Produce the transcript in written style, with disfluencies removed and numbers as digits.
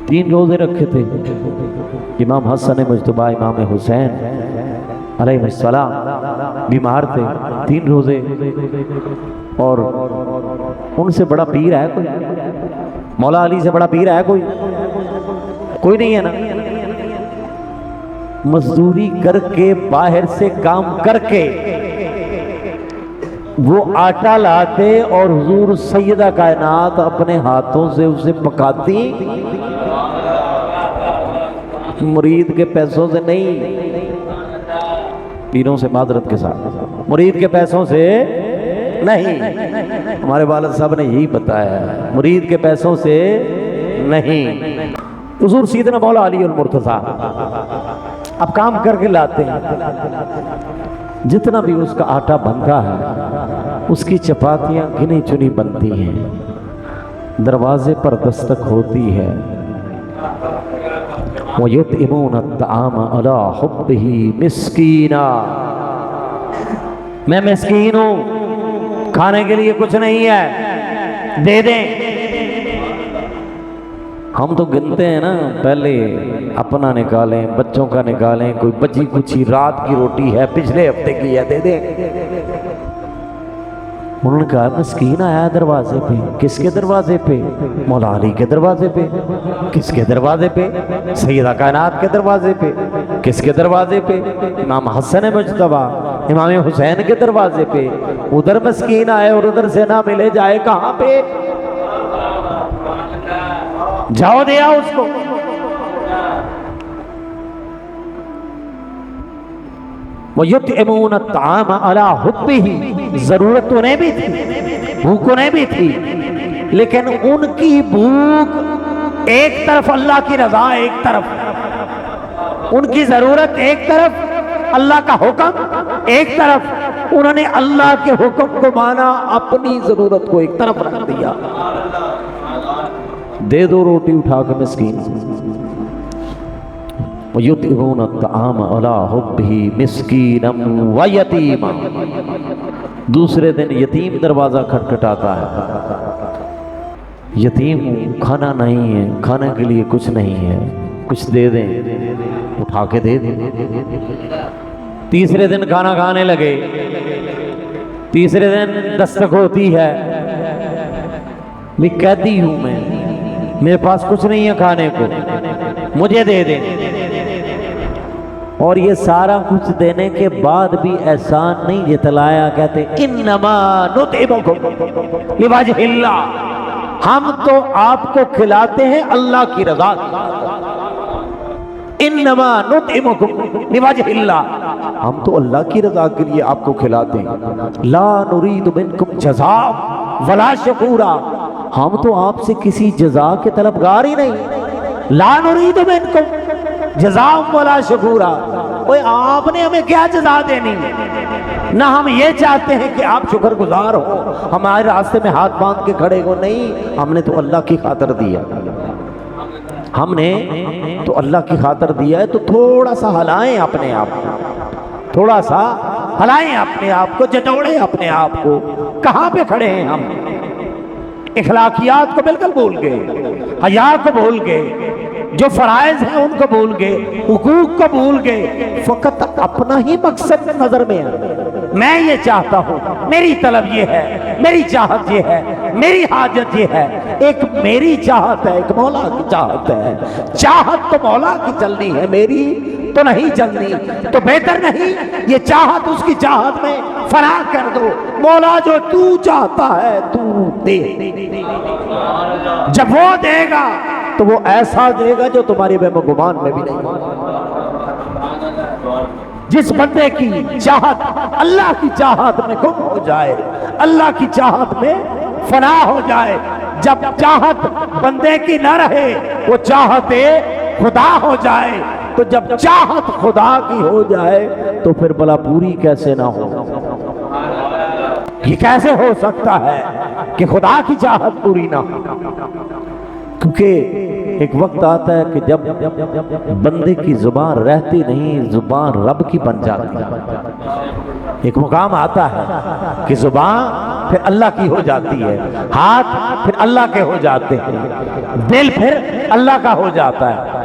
3 रोजे रखे थे। इमाम हसन मुज्तबा इमाम हुसैन अलैहिस्सलाम बीमार थे, 3 रोजे। और उनसे बड़ा पीर है कोई? मौला अली से बड़ा पीर है कोई? कोई नहीं है ना। मजदूरी करके बाहर से काम करके वो आटा लाते और हुजूर सैयदा कायनात अपने हाथों से उसे पकाती, मुरीद के पैसों से नहीं, पीरों से मादरत के साथ, मुरीद के पैसों से नहीं। हमारे वालिद साहब ने यही बताया, मुरीद के पैसों से नहीं। हुजूर सीधना मौला अली और मुर्तज़ा अब काम करके लाते हैं। जितना भी उसका आटा बनता है उसकी चपातियां गिनी चुनी बनती हैं। दरवाजे पर दस्तक होती है। वयुतइमून अत्ताम अला हुब्बिही मिस्कीना, मैं मिस्कीन हूं, खाने के लिए कुछ नहीं है, दे दें। हम तो गिनते हैं ना, पहले अपना निकालें, बच्चों का निकालें, कोई बची कुछ रात की रोटी है, पिछले हफ्ते की है, दे दें। उन्होंने कहा मिस्कीन आया दरवाजे पे। किसके दरवाजे पे? मौला अली के दरवाजे पे। किसके दरवाजे पे? सैयदा कायनात के दरवाजे पे। किसके दरवाजे पे? इमाम हसन मुज्तबा इमाम हुसैन के दरवाजे पे। उधर मिस्कीन आए और उधर से ना मिले, जाए कहां पे? जाओ दिया उसको। वो युतइमून अत्ताम अला हुब्बिही, जरूरत उन्हें भी थी, भूख उन्हें भी थी, लेकिन उनकी भूख एक तरफ, अल्लाह की रजा एक तरफ, उनकी जरूरत एक तरफ, अल्लाह का हुक्म एक तरफ। उन्होंने अल्लाह के हुक्म को माना, अपनी जरूरत को एक तरफ रख दिया। दे दो रोटी उठा के मिस्कीन। युतइमून अत्ताम अला हुब्बिही मिस्कीनम व यतीमा। दूसरे दिन यतीम दरवाजा खटखटाता है। यतीम खाना नहीं है, खाने के लिए कुछ नहीं है, कुछ दे दें, उठा के दे दें। तीसरे दिन खाना खाने लगे। तीसरे दिन दस्तक होती है, मैं कैदी हूं, मैं, मेरे पास कुछ नहीं है खाने को, मुझे दे दें। और ये सारा कुछ देने के बाद भी एहसान नहीं जतलाया। कहते इन्नमा नुतिमुकुम लिवजहिल्लाह, हम तो आपको खिलाते हैं अल्लाह की रजा। इन्नमा नुतिमुकुम लिवजहिल्लाह, हम तो अल्लाह की रजा के लिए आपको खिलाते हैं। ला नुरीदु मिनकुम जज़ा वला शकूरा, हम तो आपसे किसी जजा के तलबगार ही नहीं। ला नुरीदु मिनकुम जज़ा वला शकूरा, ओए आपने हमें क्या जजा देनी, ना हम ये चाहते हैं कि आप शुक्रगुजार हो, हमारे रास्ते में हाथ बांध के खड़े हो, नहीं, हमने तो अल्लाह की खातिर दिया, हमने तो अल्लाह की खातिर दिया है। तो थोड़ा सा हलाएं अपने आप को, थोड़ा सा हलाएं अपने आप को, जटोड़े अपने आप को। कहां पे खड़े हैं हम? इखलाकियात को बिल्कुल भूल गए, हया को भूल गए, जो फराइज हैं उनको भूल गए, हुकूक को भूल गए, फकत अपना ही मकसद नजर में है। मैं ये चाहता हूं, मेरी तलब ये है, मेरी चाहत ये है, मेरी हाजत ये है। एक मेरी चाहत है, एक मौला की चाहत है। चाहत तो मौला की चलनी है, मेरी तो नहीं चलनी। तो बेहतर नहीं ये चाहत उसकी चाहत में फना कर दो। मौला जो तू चाहता है तू दे। जब वो देगा तो वो ऐसा देगा जो तुम्हारी बेगुमान में भी नहीं। जिस बंदे की चाहत अल्लाह की चाहत में गुम हो जाए, अल्लाह की चाहत में फना हो जाए, जब चाहत बंदे की न रहे, वो चाहते खुदा हो जाए। तो जब चाहत खुदा की हो जाए तो फिर भला पूरी कैसे ना हो? ये कैसे हो सकता है कि खुदा की चाहत पूरी ना हो? क्योंकि एक वक्त आता है कि जब बंदे की जुबान रहती नहीं, जुबान रब की बन जाती है। एक मुकाम आता है कि जुबान फिर अल्लाह की हो जाती है, हाथ फिर अल्लाह के हो जाते हैं। दिल फिर अल्लाह का हो जाता है।